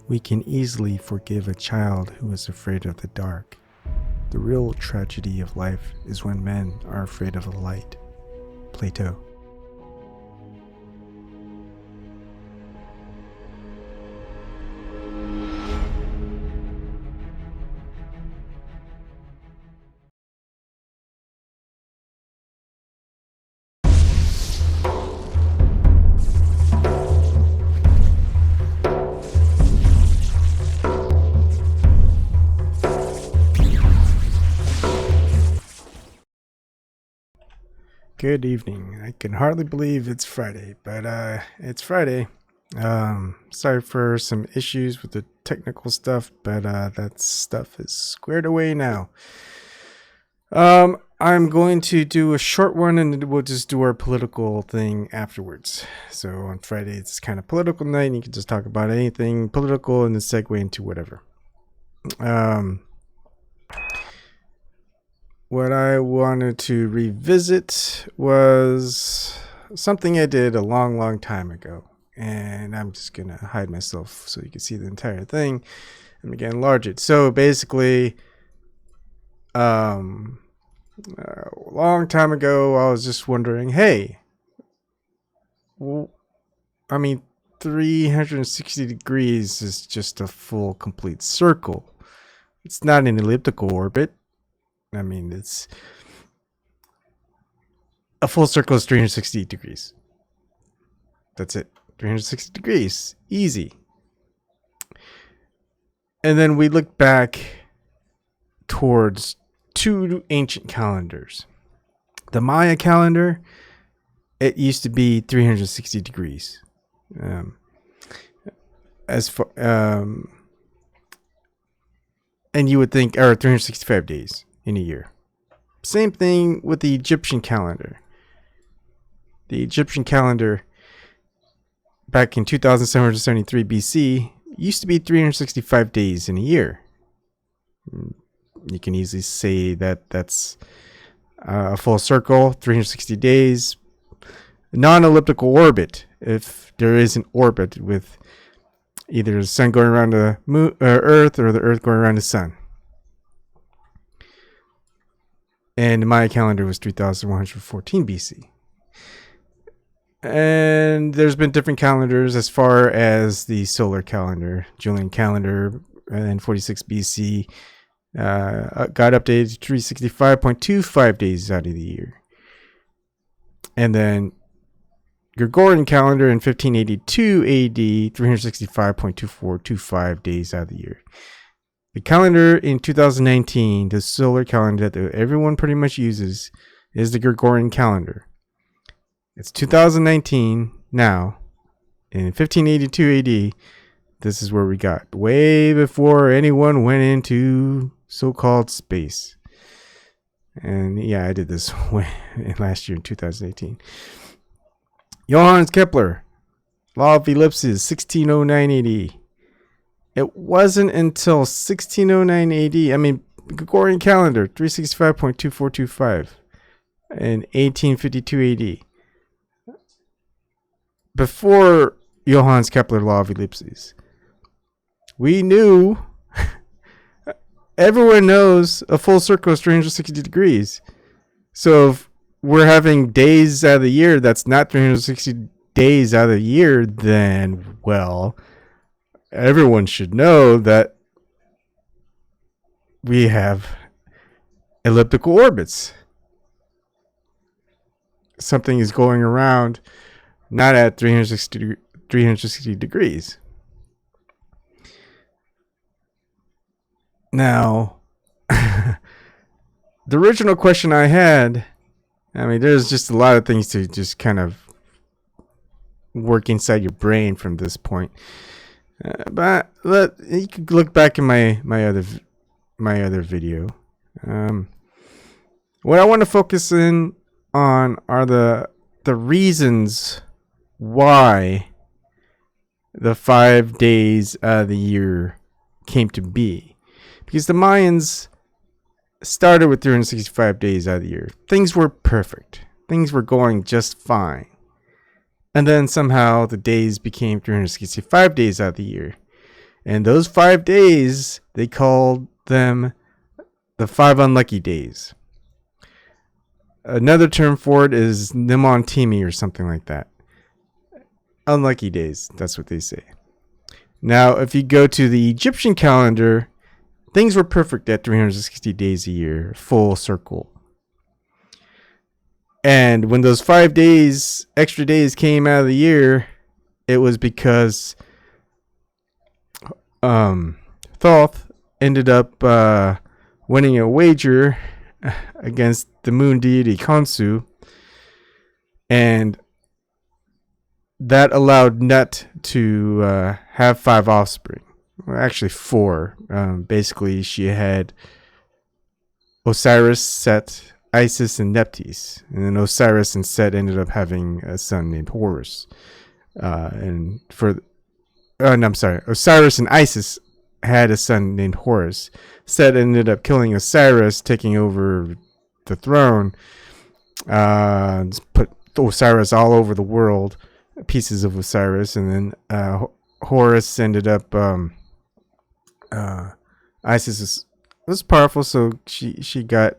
We can easily forgive a child who is afraid of the dark. The real tragedy of life is when men are afraid of the light. Plato. Good evening. I can hardly believe it's Friday, but it's Friday. Sorry for some issues with the technical stuff, but that stuff is squared away now. I'm going to do a short one and we'll just do our political thing afterwards. So on Friday it's kind of political night and you can just talk about anything political and then segue into whatever. What I wanted to revisit was something I did a long time ago. And I'm just going to hide myself so you can see the entire thing. And we can enlarge it. So basically, a long time ago, I was just wondering, hey, 360 degrees is just a full, complete circle. It's not an elliptical orbit. It's a full circle is 360 degrees. That's it. 360 degrees. Easy. And then we look back towards two ancient calendars. The Maya calendar, it used to be 360 degrees. And you would think, or 365 days in a year. Same thing with the Egyptian calendar. The Egyptian calendar back in 2773 BC used to be 365 days in a year. You can easily say that that's a full circle, 360 days, non-elliptical orbit. If there is an orbit with either the sun going around the moon, Earth, or the Earth going around the sun. And the Maya calendar was 3114 BC. And there's been different calendars as far as the solar calendar. Julian calendar in 46 BC got updated to 365.25 days out of the year. And then Gregorian calendar in 1582 AD, 365.2425 days out of the year. The calendar in 2019, the solar calendar that everyone pretty much uses, is the Gregorian calendar. It's 2019 now. In 1582 AD, this is where we got. Way before anyone went into so-called space. And yeah, I did this last year in 2018. Johannes Kepler, Law of Ellipses, 1609 AD. It wasn't until 1609 AD, Gregorian calendar, 365.2425, in 1852 AD. Before Johannes Kepler, Law of Ellipses, we knew, everyone knows a full circle is 360 degrees. So if we're having days out of the year that's not 360 days out of the year, then, well, everyone should know that we have elliptical orbits. Something is going around not at 360 degrees. Now, the original question I had, there's just a lot of things to just kind of work inside your brain from this point. But you can look back in my other video. What I want to focus in on are the reasons why the 5 days of the year came to be. Because the Mayans started with 365 days out of the year. Things were perfect. Things were going just fine. And then somehow the days became 365 days out of the year. And those 5 days, they called them the 5 unlucky days. Another term for it is Nemontemi or something like that. Unlucky days, that's what they say. Now, if you go to the Egyptian calendar, things were perfect at 360 days a year, full circle. And when those 5 days, extra days came out of the year, it was because Thoth ended up winning a wager against the moon deity Khonsu, and that allowed Nut to have 5 offspring. Well, actually 4. Basically, she had Osiris, Set, Isis, and Nephthys. And then Osiris and Set ended up having a son named Horus. Osiris and Isis had a son named Horus. Set ended up killing Osiris, taking over the throne. Put Osiris all over the world, pieces of Osiris, and then Horus ended up. Isis was powerful, so she got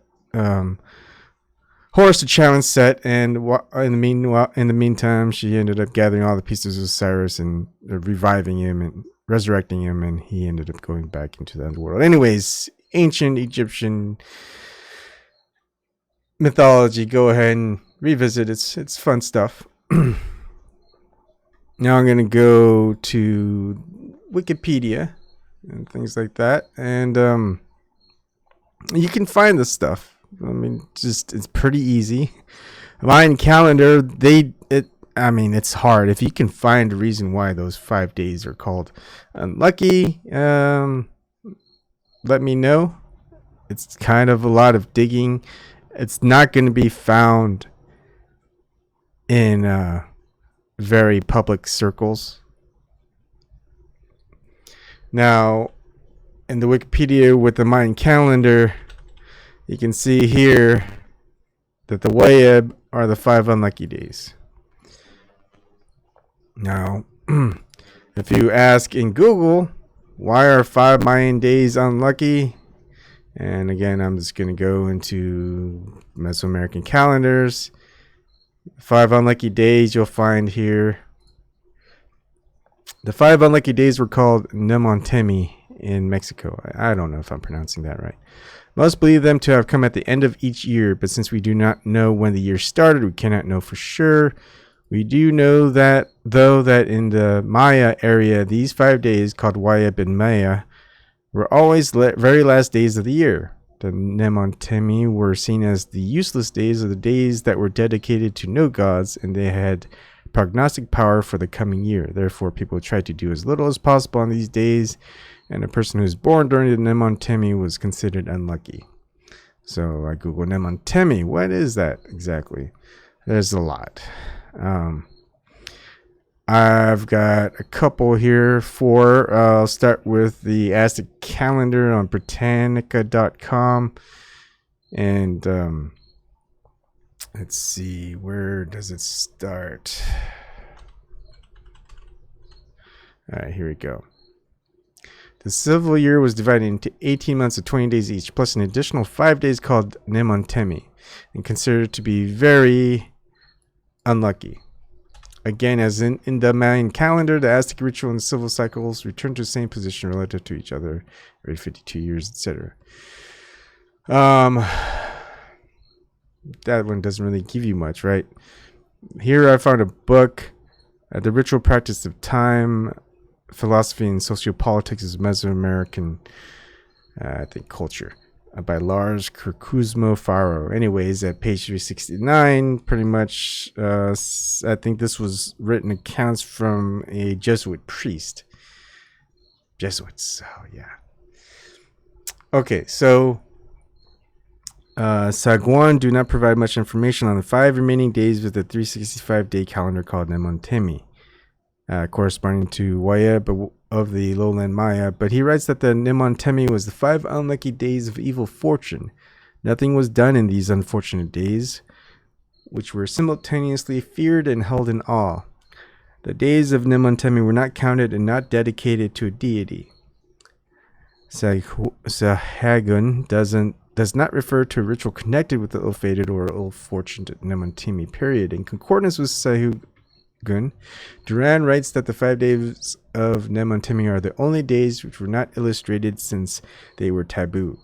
Horus to challenge Set, and in the meantime, she ended up gathering all the pieces of Osiris and reviving him and resurrecting him, and he ended up going back into the underworld. Anyways, ancient Egyptian mythology. Go ahead and revisit. It's fun stuff. Now I'm gonna go to Wikipedia and things like that, and you can find this stuff. I mean, it's pretty easy. Mayan calendar, it's hard. If you can find a reason why those 5 days are called unlucky, let me know. It's kind of a lot of digging. It's not going to be found in very public circles. Now, in the Wikipedia with the Mayan calendar, you can see here that the Wayeb are the 5 unlucky days. Now, if you ask in Google, why are 5 Mayan days unlucky? And again, I'm just going to go into Mesoamerican calendars. 5 unlucky days you'll find here. The 5 unlucky days were called Nemontemi in Mexico. I don't know if I'm pronouncing that right. Most believe them to have come at the end of each year, but since we do not know when the year started, we cannot know for sure. We do know that, though, that in the Maya area, these 5 days, called Wayeb in Maya, were always very last days of the year. The Nemontemi were seen as the useless days, or the days that were dedicated to no gods, and they had prognostic power for the coming year. Therefore, people tried to do as little as possible on these days, and a person who was born during the Nemontemi was considered unlucky. So I Google Nemontemi. What is that exactly? There's a lot. I've got a couple here. 4. I'll start with the Aztec calendar on Britannica.com. And let's see, where does it start? All right, here we go. The civil year was divided into 18 months of 20 days each, plus an additional 5 days called Nemontemi, and considered to be very unlucky. Again, as in the Mayan calendar, the Aztec ritual and civil cycles return to the same position relative to each other every 52 years, etc. That one doesn't really give you much, right? Here I found a book, The Ritual Practice of Time, Philosophy and Sociopolitics of Mesoamerican, culture, by Lars Kuzmo Faro. Anyways, at page 369, pretty much, I think this was written accounts from a Jesuit priest. Jesuits, oh yeah. Okay, so Saguan do not provide much information on the 5 remaining days of the 365-day calendar called Nemontemi, corresponding to Wayeb of the lowland Maya, but he writes that the Nemontemi was the 5 unlucky days of evil fortune. Nothing was done in these unfortunate days, which were simultaneously feared and held in awe. The days of Nemontemi were not counted and not dedicated to a deity. Sahagun does not refer to a ritual connected with the ill-fated or ill-fortunate Nemontimi period. In concordance with Sahagun, Duran writes that the 5 days of Nemontimi are the only days which were not illustrated since they were taboo.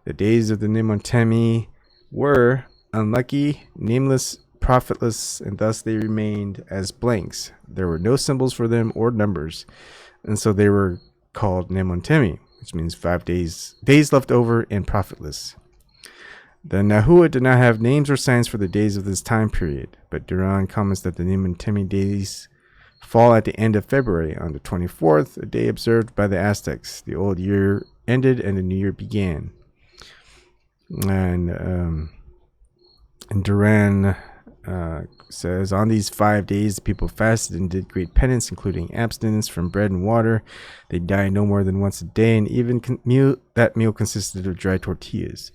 The days of the Nemontimi were unlucky, nameless, profitless, and thus they remained as blanks. There were no symbols for them or numbers, and so they were called Nemontimi, which means 5 days left over and profitless. The Nahua did not have names or signs for the days of this time period, but Duran comments that the Nemontimi days fall at the end of February on the 24th, a day observed by the Aztecs. The old year ended and the new year began. And Duran says, on these 5 days, the people fasted and did great penance, including abstinence from bread and water. They dined no more than once a day, and even that meal consisted of dry tortillas.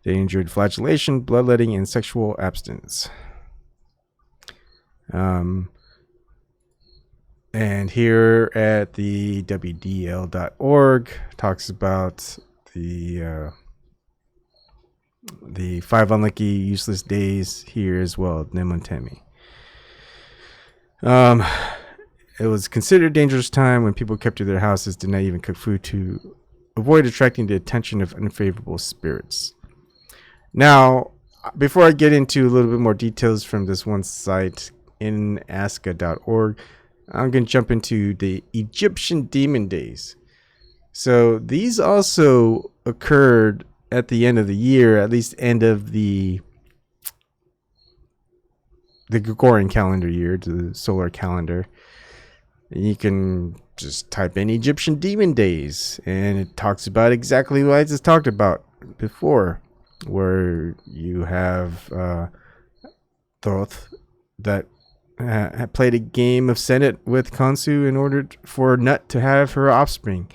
They endured flagellation, bloodletting, and sexual abstinence. And here at the WDL.org talks about the 5 unlucky, useless days here as well, Nemontimi. It was considered a dangerous time when people kept to their houses, did not even cook food to avoid attracting the attention of unfavorable spirits. Now, before I get into a little bit more details from this one site in aska.org, I'm going to jump into the Egyptian demon days. So these also occurred at the end of the year, at least end of the Gregorian calendar year, the solar calendar. You can just type in Egyptian demon days, and it talks about exactly what I just talked about before, where you have Thoth that played a game of Senate with Khonsu in order for Nut to have her offspring.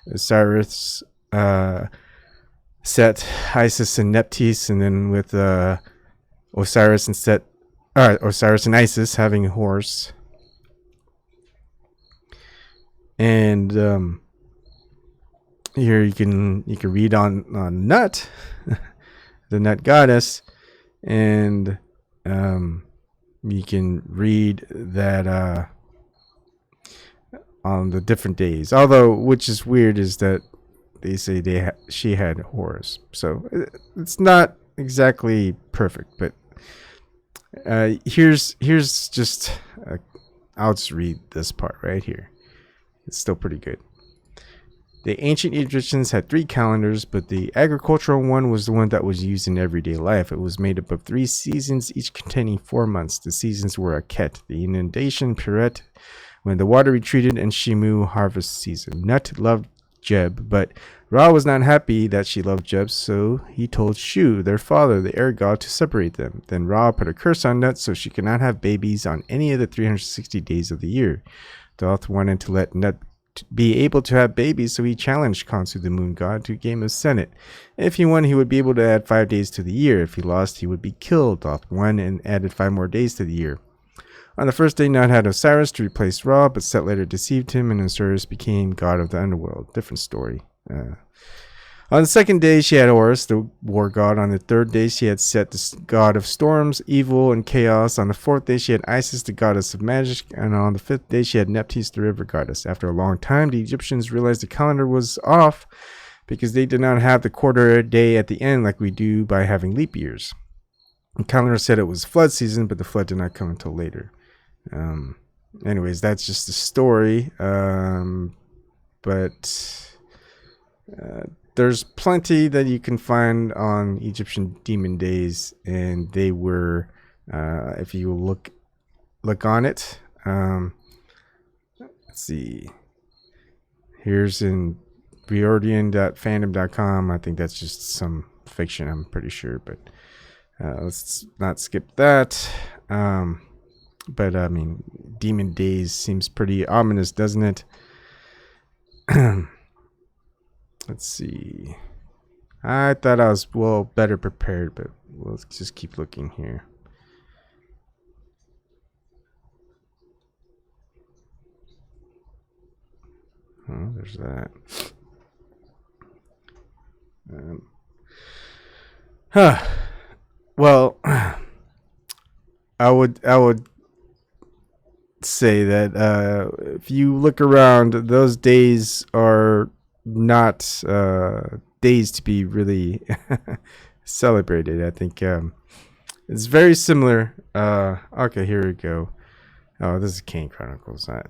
Osiris, Set, Isis, and Nephthys, and then with Osiris and Set, Osiris and Isis having a horse. And here you can read on Nut, the Nut goddess, and you can read that on the different days. Although, which is weird, is that they say she had Horus, so it's not exactly perfect. But here's just I'll just read this part right here. It's still pretty good. The ancient Egyptians had 3 calendars, but the agricultural one was the one that was used in everyday life. It was made up of 3 seasons, each containing 4 months. The seasons were Aket, the inundation, Peret, when the water retreated, and Shimu, harvest season. Nut loved Jeb, but Ra was not happy that she loved Jeb, so he told Shu, their father, the air god, to separate them. Then Ra put a curse on Nut so she could not have babies on any of the 360 days of the year. Thoth wanted to let Nut be able to have babies, so he challenged Khonsu, the moon god, to a game of Senate. If he won, he would be able to add 5 days to the year. If he lost, he would be killed. Thoth won and added 5 more days to the year. On the first day, Nut had Osiris to replace Ra, but Set later deceived him, and Osiris became god of the underworld. Different story. On the second day, she had Horus, the war god. On the third day, she had Set, the god of storms, evil, and chaos. On the fourth day, she had Isis, the goddess of magic. And on the fifth day, she had Nephthys, the river goddess. After a long time, the Egyptians realized the calendar was off because they did not have the quarter day at the end like we do by having leap years. The calendar said it was flood season, but the flood did not come until later. Anyways, that's just the story. There's plenty that you can find on Egyptian demon days, and they were, if you look on it, let's see. Here's in Riordian.fandom.com. I think that's just some fiction, I'm pretty sure, but let's not skip that. But I mean, demon days seems pretty ominous, doesn't it? Let's see. I thought I was better prepared, but let's just keep looking here. Oh, there's that. Huh. Well, I would say that if you look around, those days are not days to be really celebrated. I think it's very similar. Okay, here we go. Oh, this is Kane Chronicles. I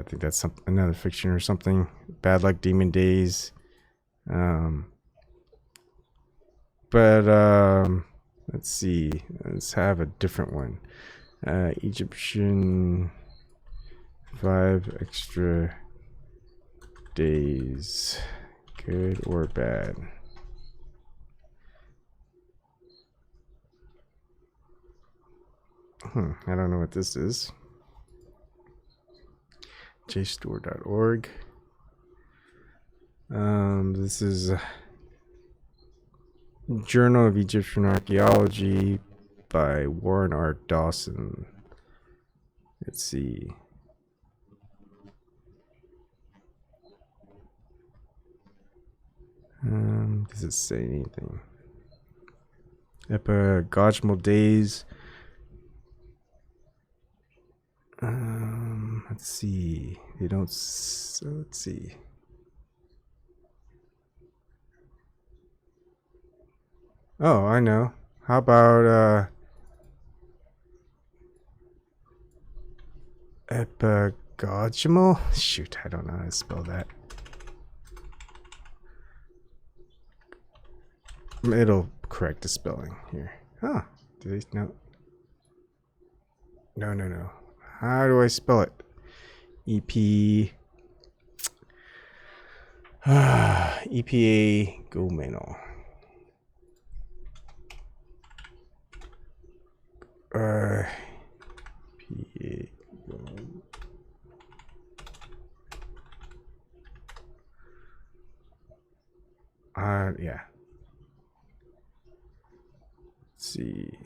think that's another fiction or something. Bad Luck Demon Days. But let's see. Let's have a different one. Egyptian 5 extra days. Good or bad? I don't know what this is. JSTOR.org. This is Journal of Egyptian Archaeology by Warren R. Dawson. Let's see. Does it say anything? Epigogimal days. Let's see. They don't. So let's see. Oh, I know. How about epigogimal? Shoot, I don't know how to spell that. It'll correct the spelling here. Huh. Did they no? No. How do I spell it? EPA Gomeno. Yeah. Let's see.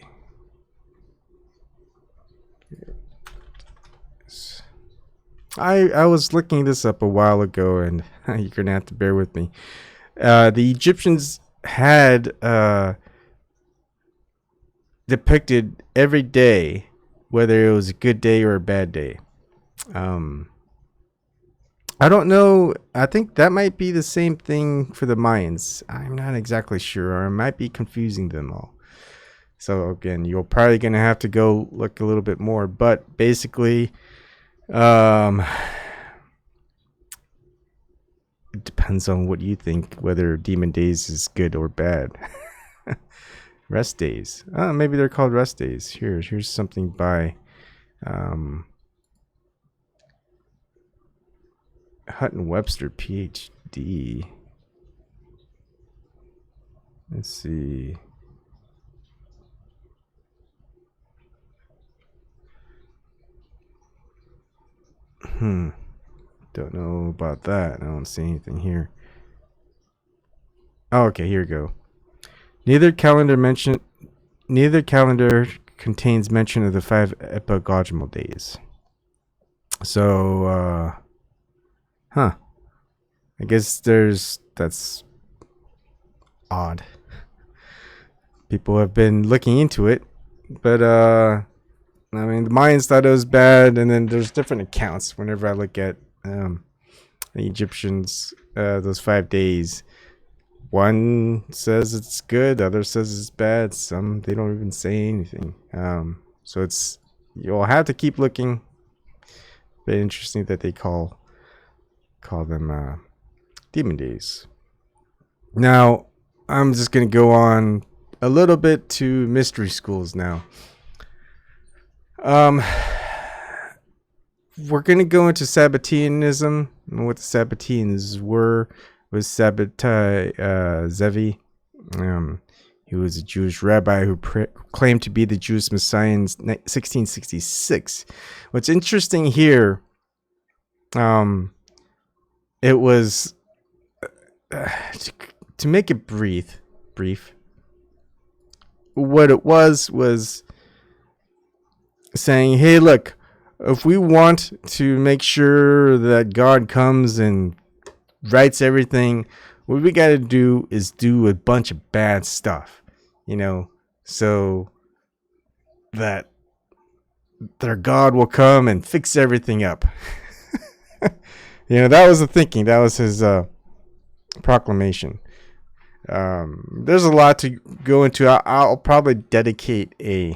I was looking this up a while ago, and you're gonna have to bear with me. The Egyptians had depicted every day, whether it was a good day or a bad day. I don't know. I think that might be the same thing for the Mayans. I'm not exactly sure, or I might be confusing them all. So again, you're probably gonna have to go look a little bit more. But basically, it depends on what you think, whether Demon Days is good or bad. Rest days. Maybe they're called rest days. Here's something by Hutton Webster, PhD. Let's see. Don't know about that. I don't see anything here. Oh, okay, here we go. Neither calendar contains mention of the 5 epigogimal days. So, I guess that's odd. People have been looking into it, but I mean, the Mayans thought it was bad, and then there's different accounts. Whenever I look at the Egyptians, those 5 days, one says it's good, the other says it's bad. Some they don't even say anything. So you'll have to keep looking. Very interesting that they call them Demon Days. Now, I'm just gonna go on a little bit to mystery schools now. We're gonna go into Sabbateanism and what the Sabbateans was Sabbatai Zevi. He was a Jewish rabbi who claimed to be the Jewish Messiah in 1666. What's interesting here, it was to make it brief. What it was saying, hey, look, if we want to make sure that God comes and writes everything, What we got to do is do a bunch of bad stuff, so that their God will come and fix everything up. That was the thinking. That was his proclamation. There's a lot to go into. I'll probably dedicate an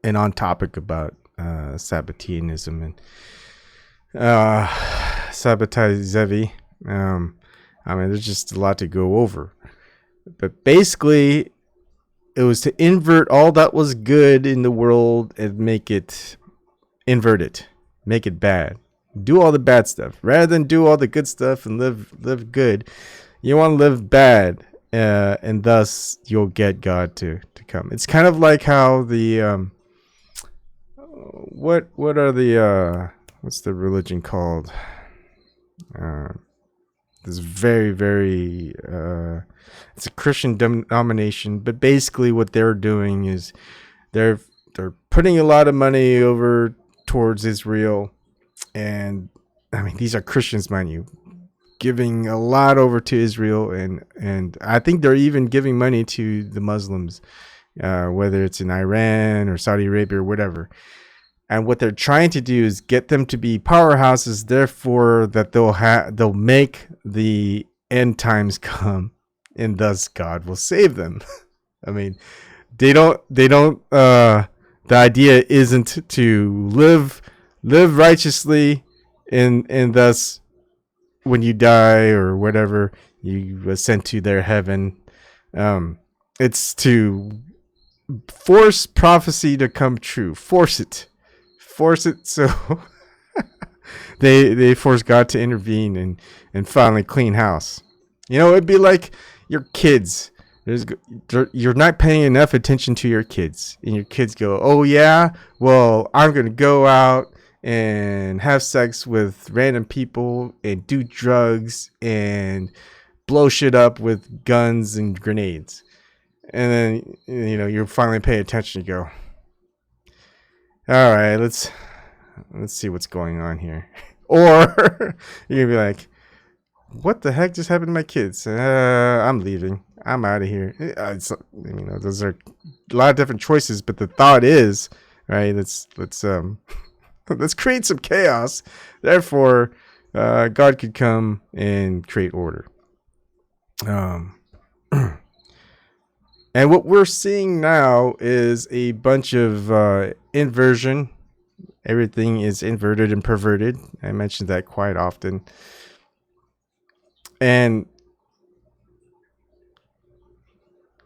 on topic about Sabbateanism and Sabbatai. There's just a lot to go over. But basically, it was to invert all that was good in the world and invert it, make it bad. Do all the bad stuff rather than do all the good stuff and live good. You want to live bad, and thus you'll get God to come. It's kind of like how the what's the religion called? This very, very it's a Christian denomination, but basically what they're doing is they're putting a lot of money over towards Israel. And these are Christians, mind you, giving a lot over to Israel, and I think they're even giving money to the Muslims, whether it's in Iran or Saudi Arabia or whatever. And what they're trying to do is get them to be powerhouses, therefore that they'll make the end times come, and thus God will save them. They don't. The idea isn't to live righteously, and thus when you die or whatever, you ascend to their heaven. It's to force prophecy to come true. Force it so they force God to intervene and finally clean house. It'd be like your kids. You're not paying enough attention to your kids, and your kids go, oh yeah, well, I'm gonna go out and have sex with random people and do drugs and blow shit up with guns and grenades. And then, you finally pay attention and go, all right, let's see what's going on here. Or you're gonna be like, what the heck just happened to my kids? I'm leaving. I'm out of here. Those are a lot of different choices, but the thought is, right, let's create some chaos. Therefore, God could come and create order. And what we're seeing now is a bunch of inversion. Everything is inverted and perverted. I mentioned that quite often. And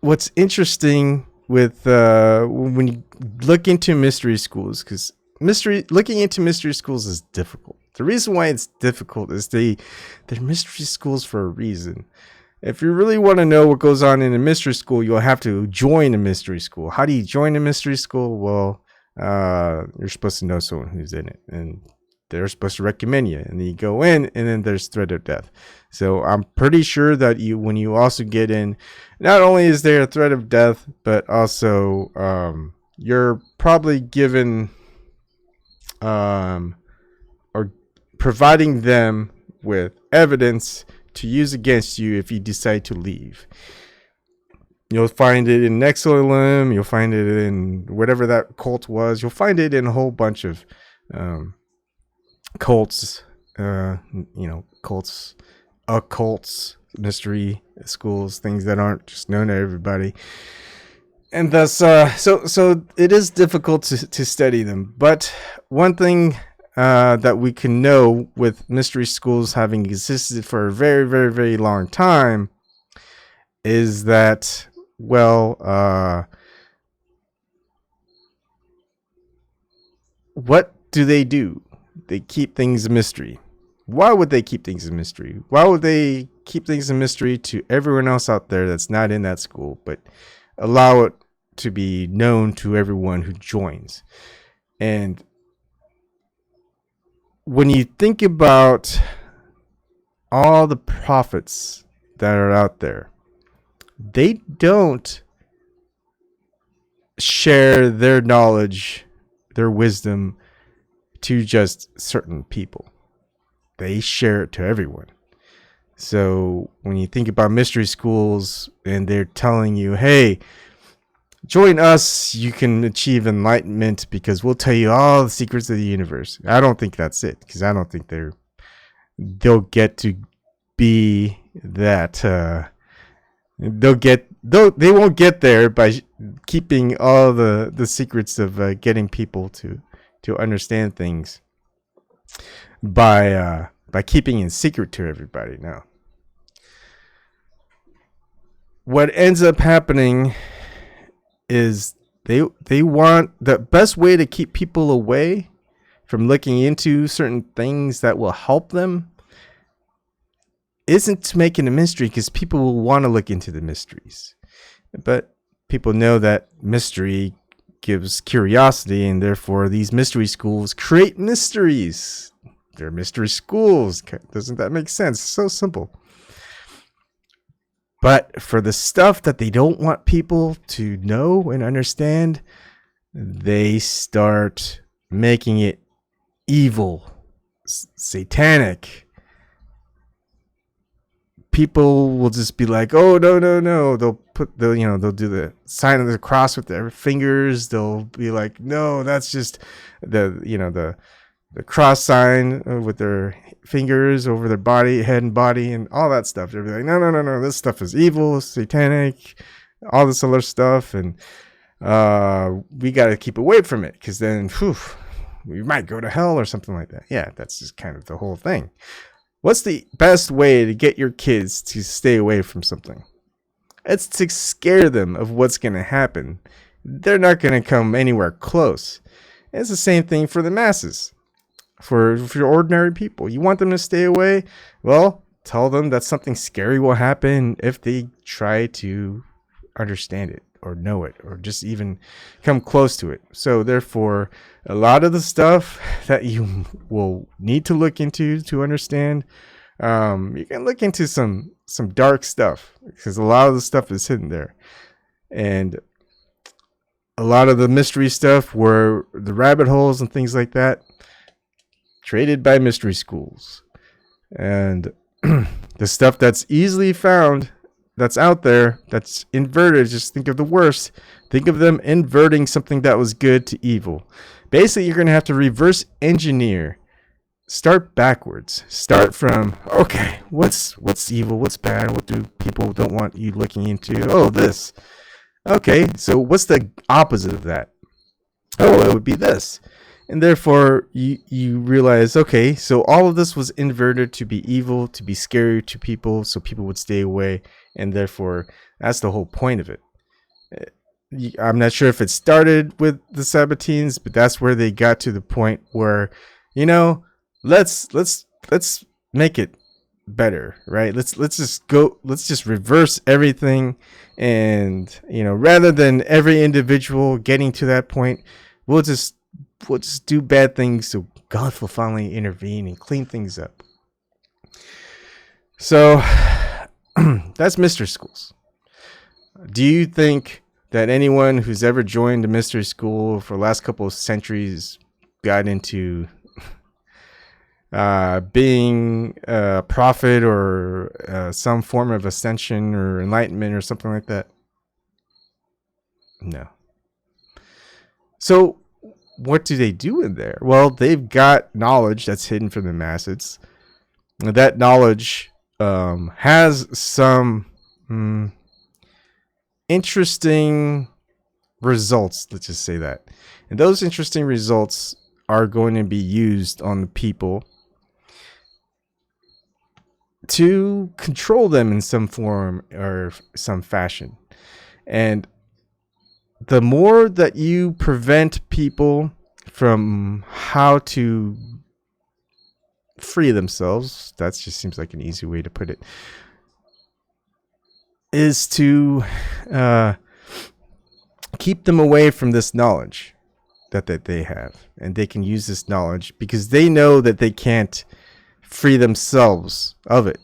what's interesting with when you look into mystery schools, because looking into mystery schools is difficult. The reason why it's difficult is they're mystery schools for a reason. If you really want to know what goes on in a mystery school, you'll have to join a mystery school. How do you join a mystery school? Well, you're supposed to know someone who's in it, and they're supposed to recommend you, and then you go in, and then there's threat of death. So I'm pretty sure that when you also get in, not only is there a threat of death, but also you're probably given or providing them with evidence to use against you if you decide to leave. You'll find it in Nexolum, you'll find it in whatever that cult was, you'll find it in a whole bunch of cults, cults, occults, mystery schools, things that aren't just known to everybody. And thus, so it is difficult to study them. But one thing that we can know with mystery schools having existed for a very, very, very long time is that, well, what do? They keep things a mystery. Why would they keep things a mystery? Why would they keep things a mystery to everyone else out there that's not in that school, but allow it to be known to everyone who joins? And when you think about all the prophets that are out there, they don't share their knowledge, their wisdom to just certain people. They share it to everyone. So when you think about mystery schools and they're telling you, hey, join us, you can achieve enlightenment because we'll tell you all the secrets of the universe. I don't think that's it, because I don't think they'll get to be that. They won't get there by keeping all the secrets of getting people to understand things by keeping it secret to everybody. Now, what ends up happening is they want the best way to keep people away from looking into certain things that will help them isn't to make it a mystery, because people will want to look into the mysteries, but people know that mystery gives curiosity, and therefore these mystery schools create mysteries. They're mystery schools. Doesn't that make sense? So simple. But for the stuff that they don't want people to know and understand, they start making it evil, satanic. People will just be like, "Oh, no." They'll do the sign of the cross with their fingers. They'll be like, "No, that's just the cross sign with their fingers over their body, head and body, and all that stuff." They'll be like, no, this stuff is evil, satanic, all this other stuff, and we got to keep away from it, because then we might go to hell or something like that. Yeah, that's just kind of the whole thing. What's the best way to get your kids to stay away from something? It's to scare them of what's going to happen. They're not going to come anywhere close. It's the same thing for the masses. For ordinary people, you want them to stay away? Well, tell them that something scary will happen if they try to understand it or know it or just even come close to it. So therefore, a lot of the stuff that you will need to look into to understand, you can look into some dark stuff, because a lot of the stuff is hidden there. And a lot of the mystery stuff, where the rabbit holes and things like that, created by mystery schools. And the stuff that's easily found, that's out there, that's inverted, just think of the worst. Think of them inverting something that was good to evil. Basically, you're going to have to reverse engineer. Start backwards. Start from, okay, what's evil? What's bad? What do people don't want you looking into? Oh, this. Okay, so what's the opposite of that? Oh, it would be this. And therefore, you realize, okay, so all of this was inverted to be evil, to be scary to people, so people would stay away. And therefore, that's the whole point of it. I'm not sure if it started with the Sabbatines, but that's where they got to the point where, let's make it better, right? Let's just reverse everything, and rather than every individual getting to that point, we'll just do bad things, so God will finally intervene and clean things up. So that's mystery schools. Do you think that anyone who's ever joined a mystery school for the last couple of centuries got into being a prophet or some form of ascension or enlightenment or something like that? No. So what do they do in there? Well, they've got knowledge that's hidden from the masses. That knowledge has some interesting results, let's just say that. And those interesting results are going to be used on the people to control them in some form or some fashion. And the more that you prevent people from how to free themselves, that just seems like an easy way to put it, is to keep them away from this knowledge that they have. And they can use this knowledge because they know that they can't free themselves of it.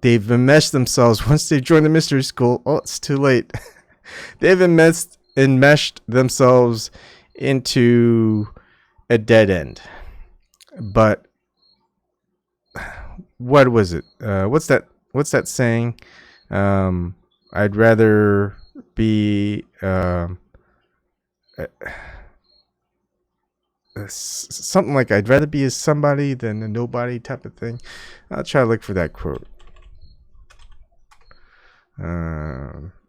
They've enmeshed themselves. Once they join the mystery school, it's too late. They've enmeshed themselves into a dead end. But what was it? What's that what's that saying? I'd rather be something like I'd rather be a somebody than a nobody type of thing. I'll try to look for that quote.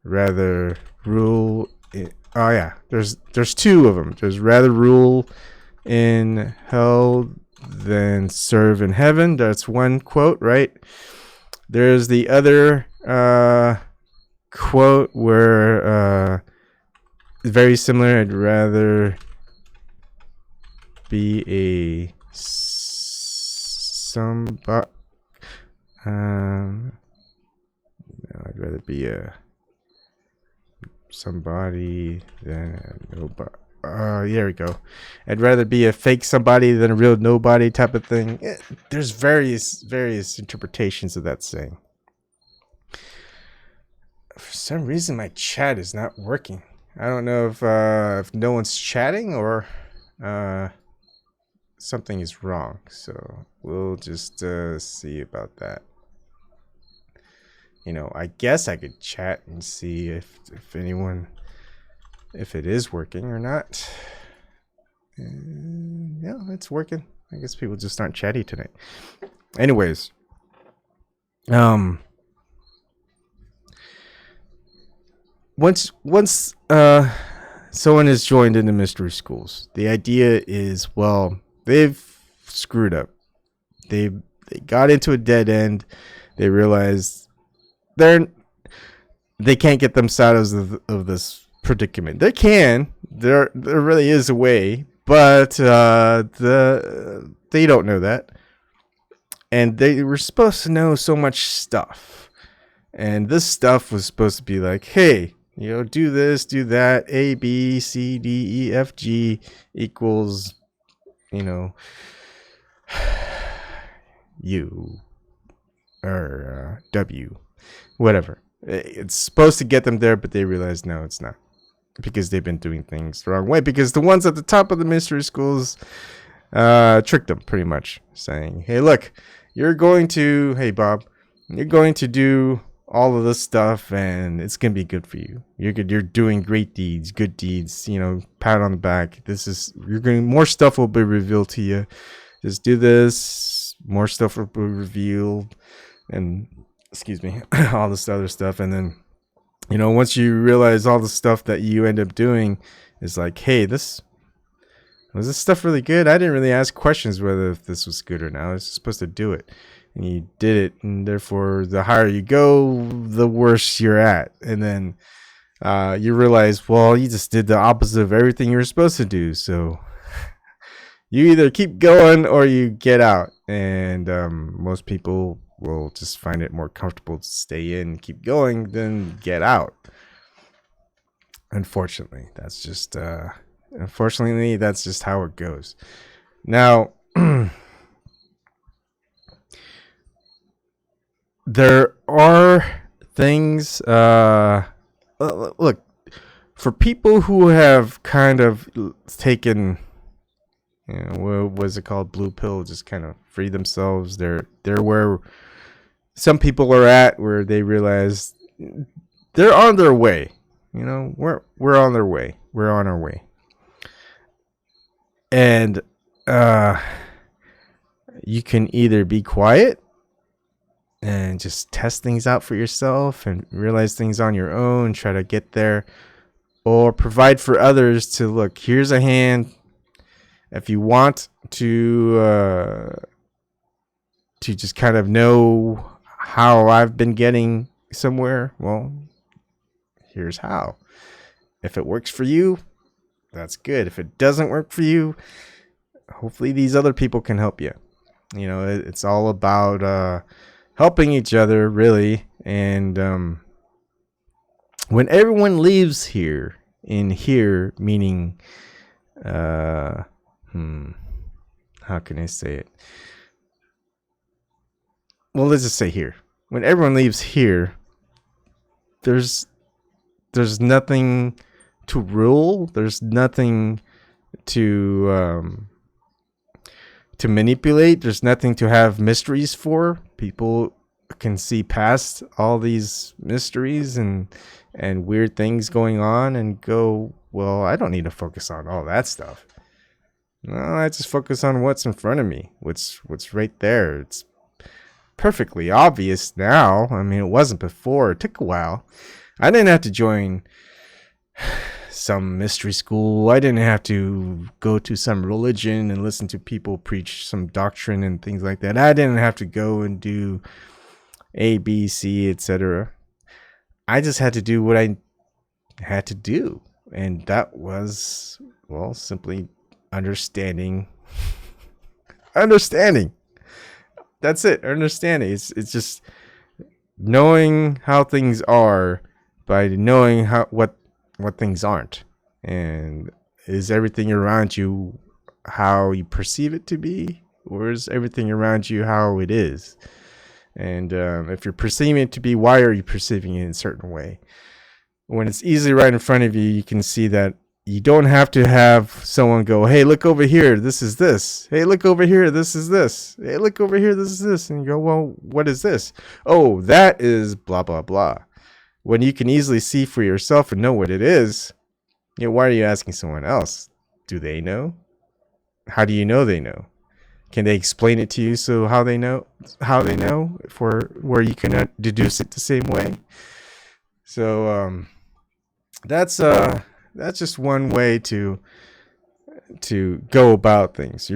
Rather rule. Oh yeah, there's two of them. There's rather rule in hell than serve in heaven. That's one quote, right? There's the other quote where very similar. I'd rather be a somebody. No, I'd rather be a somebody than a nobody. There we go. I'd rather be a fake somebody than a real nobody type of thing. There's various interpretations of that saying. For some reason, my chat is not working. I don't know if no one's chatting or something is wrong. So we'll just see about that. You know, I guess I could chat and see if anyone, if it is working or not. Yeah, it's working. I guess people just aren't chatty tonight. Anyways, once someone is joined into mystery schools, the idea is, well, they've screwed up. They got into a dead end. They realized they can't get themselves out of this predicament. They can. There really is a way, but they don't know that. And they were supposed to know so much stuff. And this stuff was supposed to be like, hey, you know, do this, do that, A, B, C, D, E, F, G equals, you know, U or W. Whatever. It's supposed to get them there, but they realize no, it's not, because they've been doing things the wrong way. Because the ones at the top of the mystery schools tricked them, pretty much, saying, "Hey, look, hey Bob, you're going to do all of this stuff, and it's gonna be good for you. You're doing great deeds, good deeds. You know, pat on the back. More stuff will be revealed to you. Just do this. More stuff will be revealed, and." Excuse me, all this other stuff. And then, you know, once you realize all the stuff that you end up doing is like, hey, was this stuff really good? I didn't really ask questions whether if this was good or not. I was supposed to do it. And you did it. And therefore, the higher you go, the worse you're at. And then you realize, well, you just did the opposite of everything you were supposed to do. So you either keep going or you get out. And most people will just find it more comfortable to stay in, keep going, than get out. Unfortunately, that's just how it goes. Now, there are things. Look, for people who have kind of taken, you know, what was it called, blue pill, just kind of free themselves. They're where some people are at, where they realize they're on their way. You know, we're on their way. We're on our way. And you can either be quiet and just test things out for yourself and realize things on your own, try to get there, or provide for others to look, here's a hand. If you want to just kind of know how I've been getting somewhere, well, here's how. If it works for you, that's good. If it doesn't work for you, hopefully these other people can help you. You know, it's all about helping each other, really. And when everyone leaves here, meaning how can I say it? Well, let's just say here. When everyone leaves here, there's nothing to rule. There's nothing to manipulate. There's nothing to have mysteries for. People can see past all these mysteries and weird things going on and go, well, I don't need to focus on all that stuff. No, I just focus on what's in front of me, what's right there. It's perfectly obvious now. I mean, it wasn't before. It took a while. I didn't have to join some mystery school. I didn't have to go to some religion and listen to people preach some doctrine and things like that. I didn't have to go and do A, B, C, etc. I just had to do what I had to do. And that was, well, simply understanding. Understanding. That's it. Understanding. It's just knowing how things are by knowing what things aren't. And is everything around you how you perceive it to be, or is everything around you how it is? And if you're perceiving it to be, why are you perceiving it in a certain way? When it's easily right in front of you, you can see that you don't have to have someone go, hey, look over here, this is this. Hey, look over here, this is this. Hey, look over here, this is this. And you go, well, what is this? Oh, that is blah, blah, blah. When you can easily see for yourself and know what it is, you know, why are you asking someone else? Do they know? How do you know they know? Can they explain it to you so how they know for where you can deduce it the same way? So that's just one way to go about things.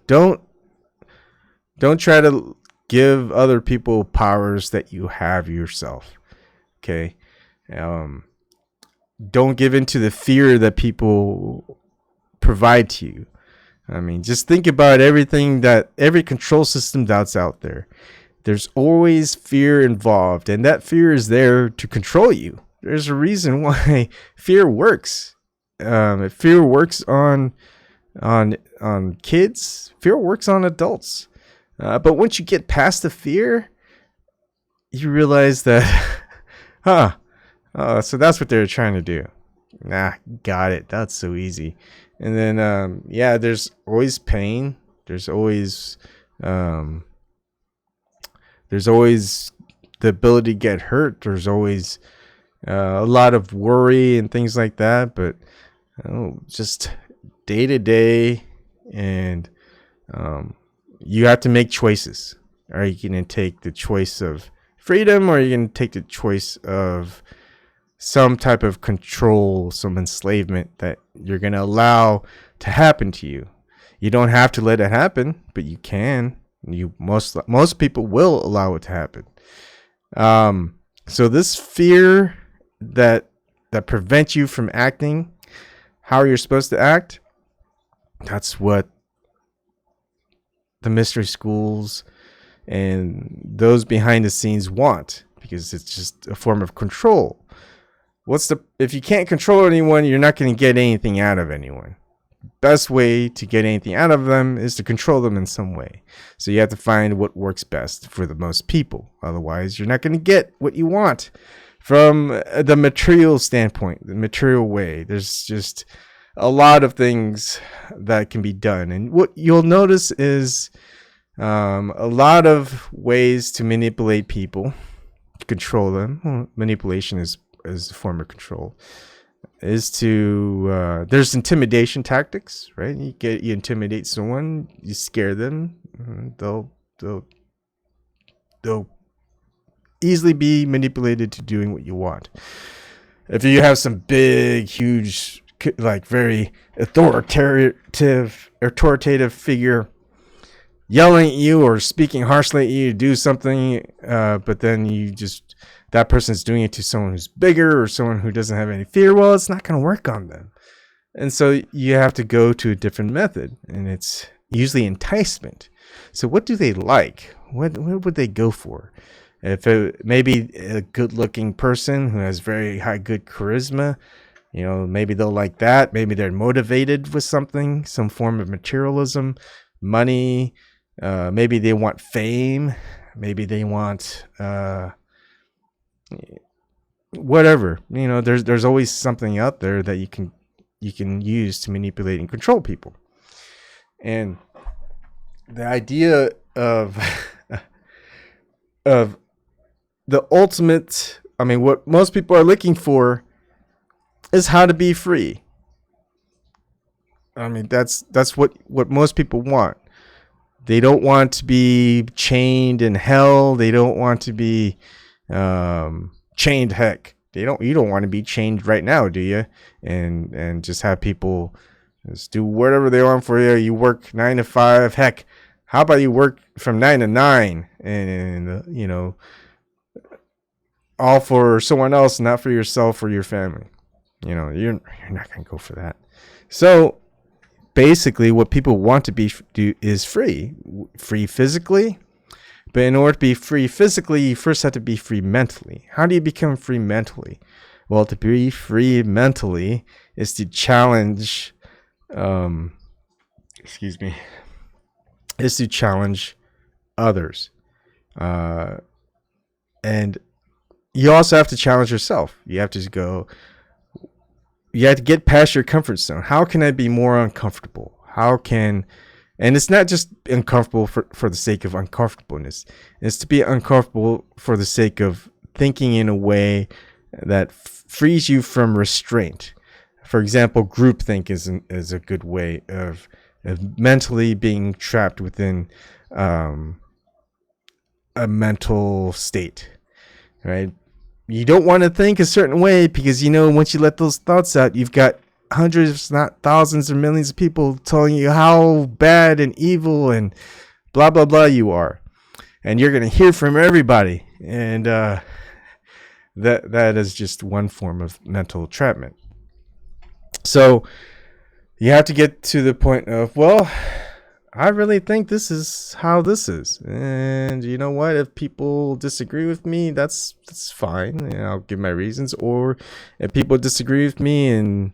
Don't try to give other people powers that you have yourself. Okay. Don't give in to the fear that people provide to you. I mean, just think about every control system that's out there. There's always fear involved, and that fear is there to control you. There's a reason why fear works. If fear works on kids, fear works on adults. But once you get past the fear, you realize that, so that's what they're trying to do. Nah, got it. That's so easy. And then, there's always pain. There's always the ability to get hurt. There's always a lot of worry and things like that. But just day to day, and you have to make choices. Are you going to take the choice of freedom, or are you going to take the choice of some type of control, some enslavement that you're going to allow to happen to you? You don't have to let it happen, but you can. Most people will allow it to happen. So this fear that prevents you from acting how you're supposed to act, that's what the mystery schools and those behind the scenes want, because it's just a form of control. If you can't control anyone, you're not going to get anything out of anyone. Best way to get anything out of them is to control them in some way. So you have to find what works best for the most people. Otherwise, you're not going to get what you want from the material standpoint, the material way. There's just a lot of things that can be done. And what you'll notice is a lot of ways to manipulate people, control them. Well, manipulation is a form of control. Is to there's intimidation tactics, right? You intimidate someone, you scare them, they'll easily be manipulated to doing what you want. If you have some big, huge, like very authoritative figure yelling at you or speaking harshly at you to do something, but then that person's doing it to someone who's bigger or someone who doesn't have any fear, well, it's not going to work on them. And so you have to go to a different method, and it's usually enticement. So what do they like? What would they go for? If maybe a good-looking person who has very high good charisma, maybe they'll like that. Maybe they're motivated with something, some form of materialism, money. Maybe they want fame. Maybe they want whatever. There's always something out there that you can use to manipulate and control people. And the idea of of the ultimate. I mean, what most people are looking for is how to be free. I mean, that's what most people want. They don't want to be chained in hell. They don't want to be chained. Heck, they don't. You don't want to be chained right now, do you? And just have people just do whatever they want for you. You work 9 to 5. Heck, how about you work from 9 to 9, and you know, all for someone else, not for yourself or your family. You know, you're not gonna go for that. So basically, what people want to do is free physically. But in order to be free physically, you first have to be free mentally. How do you become free mentally? Well, to be free mentally is to challenge, is to challenge others. And you also have to challenge yourself. You have to get past your comfort zone. How can I be more uncomfortable? And it's not just uncomfortable for the sake of uncomfortableness. It's to be uncomfortable for the sake of thinking in a way that frees you from restraint. For example, groupthink is a good way of mentally being trapped within a mental state, right? You don't want to think a certain way because, you know, once you let those thoughts out, you've got hundreds, not thousands or millions of people telling you how bad and evil and blah, blah, blah you are. And you're going to hear from everybody. And that is just one form of mental entrapment. So you have to get to the point of, well, I really think this is how this is. And you know what? If people disagree with me, that's fine. And I'll give my reasons. Or if people disagree with me and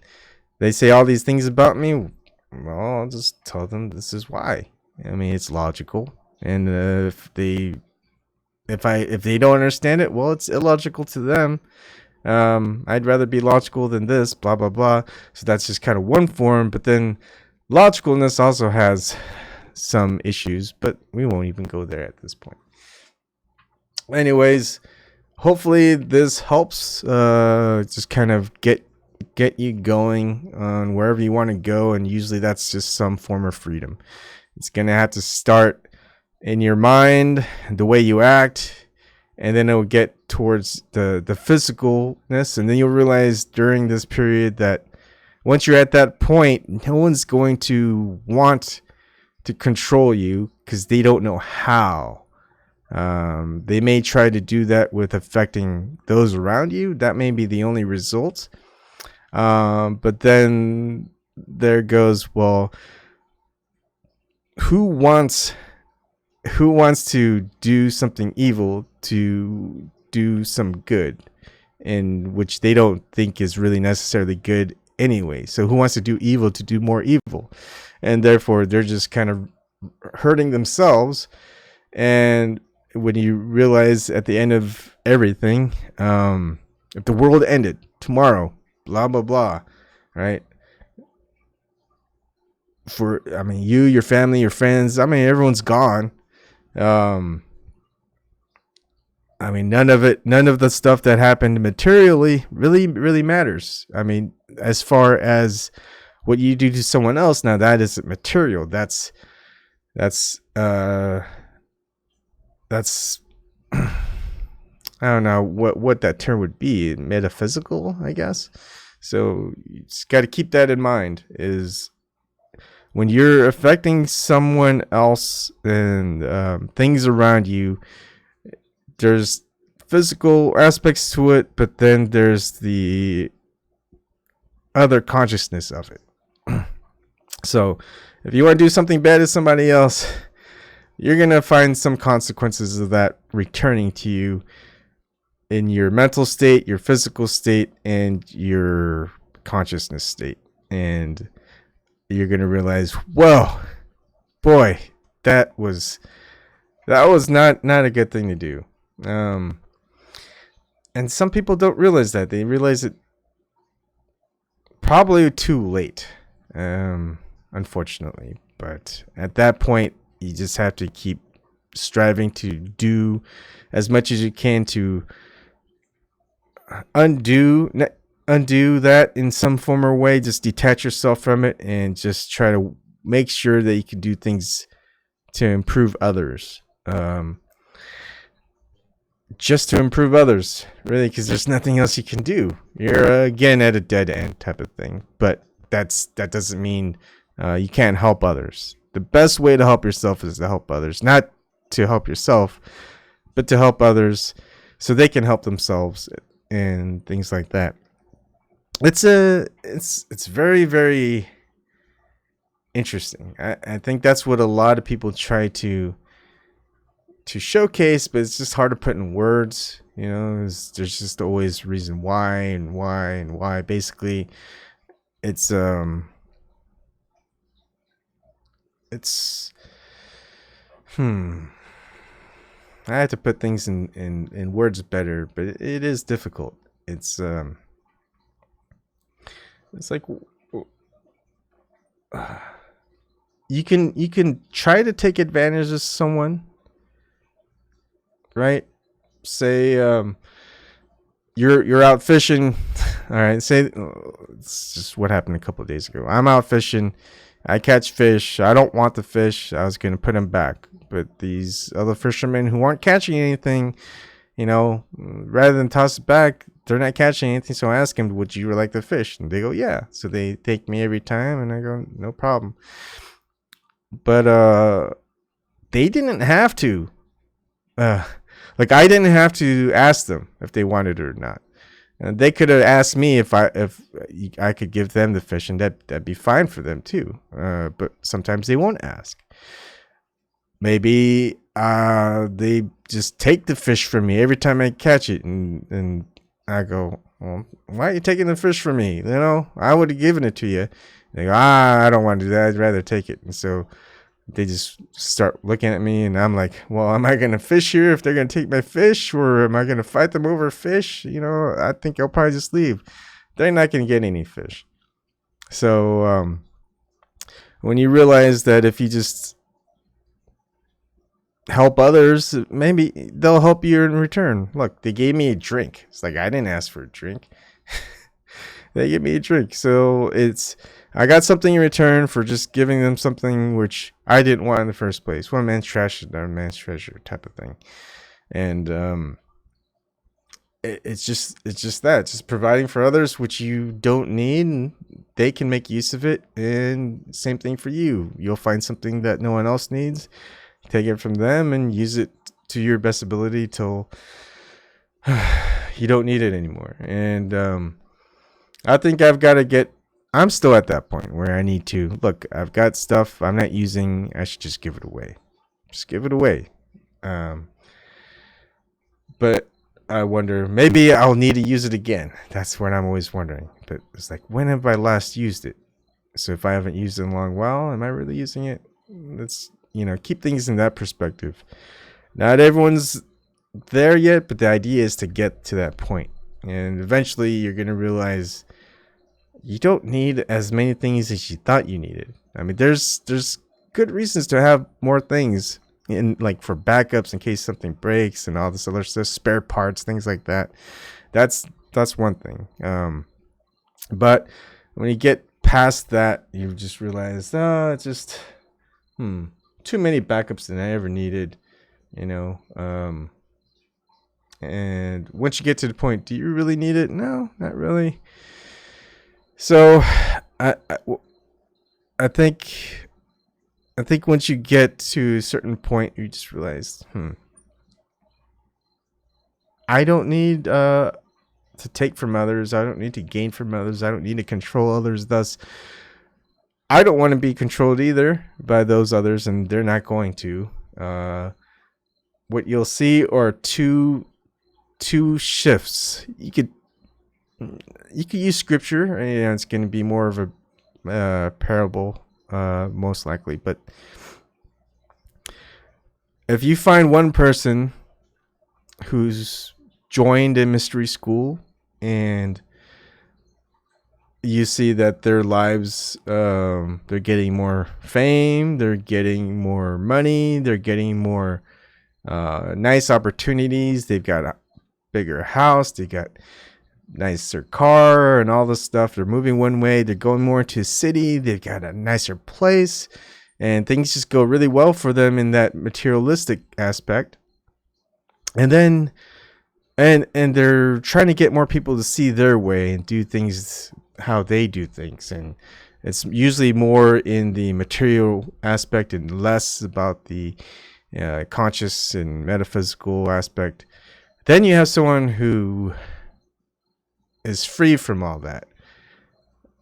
they say all these things about me, well, I'll just tell them this is why. I mean, it's logical. And if they don't understand it, well, it's illogical to them. I'd rather be logical than this, blah, blah, blah. So that's just kind of one form. But then logicalness also has some issues, but we won't even go there at this point. Anyways, hopefully this helps just kind of get you going on wherever you want to go. And usually that's just some form of freedom. It's going to have to start in your mind, the way you act, and then it will get towards the physicalness. And then you'll realize during this period that once you're at that point, no one's going to want to control you because they don't know how. They may try to do that with affecting those around you. That may be the only result. But then there goes, well, who wants to do something evil to do some good, in which they don't think is really necessarily good anyway? So who wants to do evil to do more evil? And therefore they're just kind of hurting themselves. And when you realize at the end of everything, if the world ended tomorrow, blah, blah, blah, right? You, your family, your friends, everyone's gone. None of the stuff that happened materially really matters. As far as what you do to someone else, now that isn't material. That's I don't know what that term would be. Metaphysical, I guess. So you just got to keep that in mind, is when you're affecting someone else and things around you, there's physical aspects to it, but then there's the other consciousness of it. So if you want to do something bad to somebody else, you're going to find some consequences of that returning to you in your mental state, your physical state, and your consciousness state. And you're going to realize, whoa, boy, that was not a good thing to do. And some people don't realize that. They realize it probably too late, unfortunately. But at that point, you just have to keep striving to do as much as you can to undo that in some form or way. Just detach yourself from it and just try to make sure that you can do things to improve others. Just to improve others, really, because there's nothing else you can do. You're again at a dead end type of thing. But that doesn't mean you can't help others. The best way to help yourself is to help others, not to help yourself, but to help others so they can help themselves and things like that. It's very, very interesting. I think that's what a lot of people try to showcase, but it's just hard to put in words. There's just always reason why and why and why. Basically, it's I have to put things in words better, but it is difficult. It's like you can try to take advantage of someone, right? Say you're out fishing. All right, say it's just what happened a couple of days ago. I'm out fishing. I catch fish. I don't want the fish. I was going to put them back. But these other fishermen who aren't catching anything, rather than toss it back, they're not catching anything. So I ask them, would you like the fish? And they go, yeah. So they take me every time. And I go, no problem. But they didn't have to. I didn't have to ask them if they wanted it or not. And they could have asked me if I could give them the fish, and that'd be fine for them too. But sometimes they won't ask. Maybe they just take the fish from me every time I catch it, and I go, well, why are you taking the fish from me? I would have given it to you. They go, I don't want to do that. I'd rather take it. And so they just start looking at me, and I'm like, well, am I going to fish here if they're going to take my fish, or am I going to fight them over fish? I think I'll probably just leave. They're not going to get any fish. So when you realize that if you just help others, maybe they'll help you in return. Look, they gave me a drink. It's like, I didn't ask for a drink. They gave me a drink. So I got something in return for just giving them something which I didn't want in the first place. One man's trash is another man's treasure type of thing. And it's just that, just providing for others which you don't need, and they can make use of it. And same thing for you. You'll find something that no one else needs, take it from them and use it to your best ability till you don't need it anymore. And I think I'm still at that point where I need to look. I've got stuff I'm not using. I should just give it away. But I wonder, maybe I'll need to use it again. That's what I'm always wondering. But it's like, when have I last used it? So if I haven't used it in a long while, am I really using it? Let's keep things in that perspective. Not everyone's there yet, but the idea is to get to that point. And eventually you're going to realize you don't need as many things as you thought you needed. I mean, there's good reasons to have more things for backups in case something breaks and all this other stuff, spare parts, things like that. That's one thing. But when you get past that, you just realize, it's just too many backups than I ever needed, and once you get to the point, do you really need it? No, not really. So I think once you get to a certain point, you just realize, I don't need to take from others. I don't need to gain from others. I don't need to control others. Thus, I don't want to be controlled either by those others, and they're not going to. What you'll see are two shifts. You could use scripture, and it's going to be more of a parable, most likely. But if you find one person who's joined a mystery school, and you see that their lives, they're getting more fame, they're getting more money, they're getting more nice opportunities. They've got a bigger house. They got nicer car and all this stuff. They're moving one way. They're going more to a city. They've got a nicer place, and things just go really well for them in that materialistic aspect. And then, and they're trying to get more people to see their way and do things how they do things. And it's usually more in the material aspect and less about the conscious and metaphysical aspect. Then you have someone who is free from all that.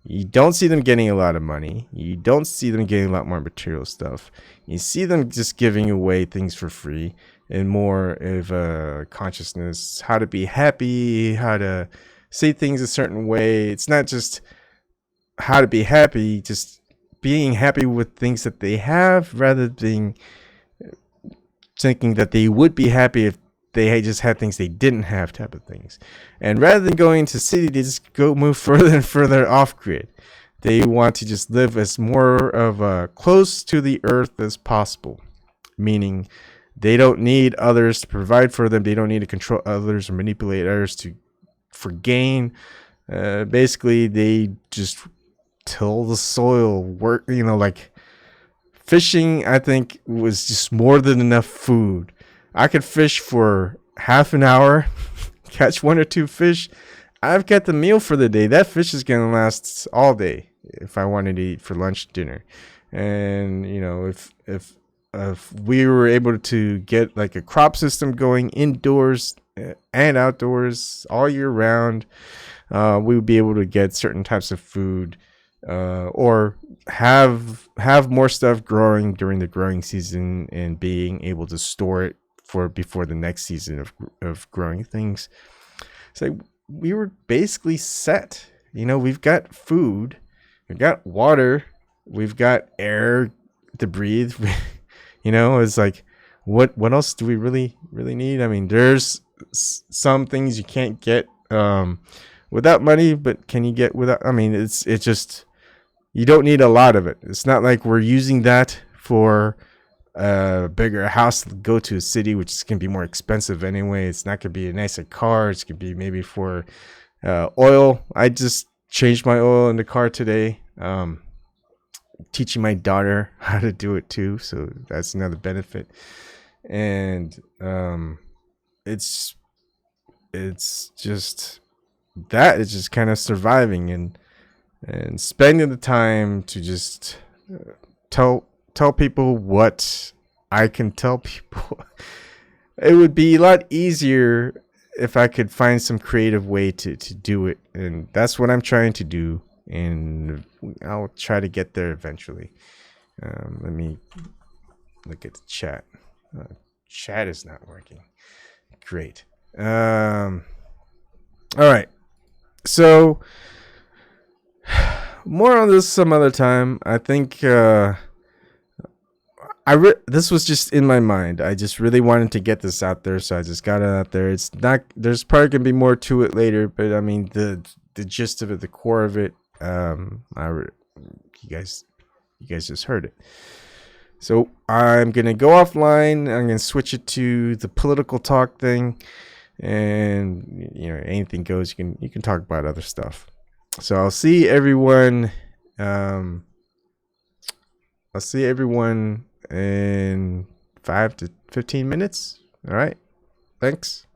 You don't see them getting a lot of money. You don't see them getting a lot more material stuff. You see them just giving away things for free and more of a consciousness, how to be happy, how to say things a certain way. It's not just how to be happy, just being happy with things that they have, rather than thinking that they would be happy if they just had things they didn't have, type of things. And rather than going to city, they just move further and further off grid. They want to just live as more of a close to the earth as possible, meaning they don't need others to provide for them. They don't need to control others or manipulate others for gain. Basically, they just till the soil, work, like fishing. I think was just more than enough food. I could fish for half an hour, catch 1 or 2 fish. I've got the meal for the day. That fish is going to last all day if I wanted to eat for lunch, dinner. And, if we were able to get like a crop system going indoors and outdoors all year round, we would be able to get certain types of food, or have more stuff growing during the growing season and being able to store it for before the next season of growing things. So we were basically set. We've got food, we've got water, we've got air to breathe. It's like, what else do we really need? I mean, there's some things you can't get without money, but can you get without? I mean, it's just, you don't need a lot of it. It's not like we're using that for a bigger house to go to a city, which is going to be more expensive anyway. It's not going to be a nicer car. It's going to be maybe for oil. I just changed my oil in the car today. Teaching my daughter how to do it too, so that's another benefit. And it's just that it's just kind of surviving and spending the time to just tell people what I can tell people. It would be a lot easier if I could find some creative way to do it, and that's what I'm trying to do, and I'll try to get there eventually. Let me look at the chat. Chat is not working. Great. All right. So more on this some other time. I think this was just in my mind. I just really wanted to get this out there, so I just got it out there. It's not. There's probably gonna be more to it later, but I mean the gist of it, the core of it. You guys just heard it. So I'm gonna go offline. I'm gonna switch it to the political talk thing, and anything goes. You can talk about other stuff. So I'll see everyone. I'll see everyone in 5 to 15 minutes. All right. Thanks.